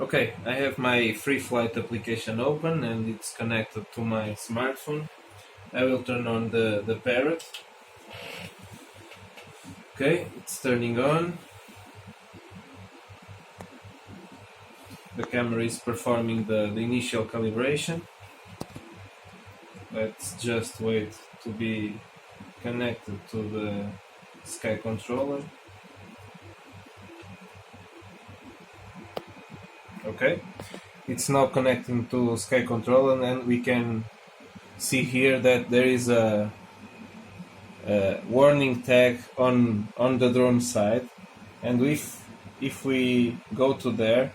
Okay, I have my free flight application open and it's connected to my smartphone. I will turn on the Parrot. Okay, it's turning on. The camera is performing the initial calibration. Let's just wait to be connected to the Sky controller. Okay, it's now connecting to Sky controller and we can see here that there is a warning tag on the drone side, and if we go to there,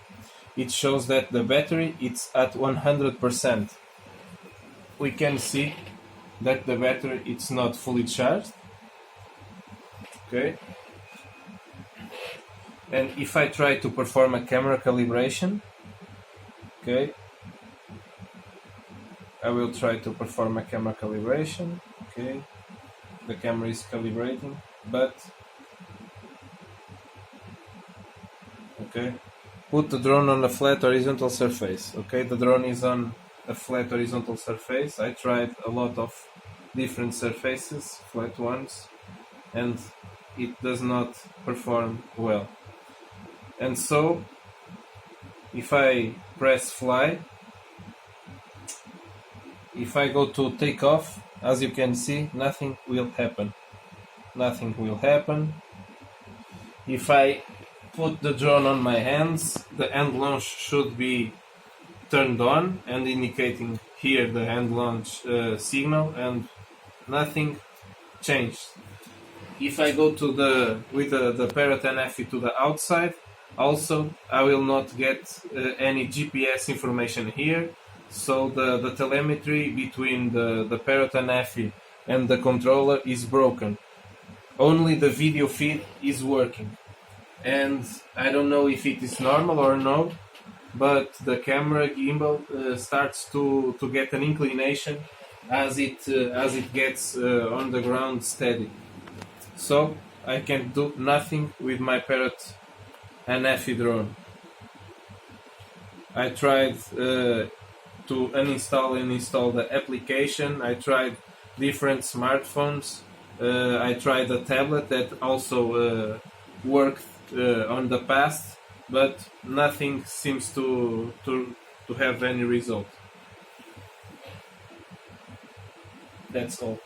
it shows that the battery it's at 100%. We can see that the battery it's not fully charged. Okay, and if I try to perform a camera calibration, okay, I will try to perform a camera calibration. Okay, the camera is calibrating, but okay, put the drone on a flat horizontal surface. Okay, the drone is on a flat horizontal surface. I tried a lot of different surfaces, flat ones, and it does not perform well. And so if I press fly, if I go to take off, as you can see, nothing will happen. Nothing will happen. If I put the drone on my hands, the hand launch should be turned on and indicating here the hand launch signal, and nothing changed. If I go to with the Parrot Anafi to the outside, also I will not get any GPS information here. So the telemetry between the Parrot Anafi and the controller is broken. Only the video feed is working. And I don't know if it is normal or not, but the camera gimbal starts to get an inclination as it gets on the ground steady. So I can do nothing with my Parrot Anafi drone. I tried to uninstall and install the application. I tried different smartphones. I tried a tablet that also worked on the past, but nothing seems to have any result. That's all.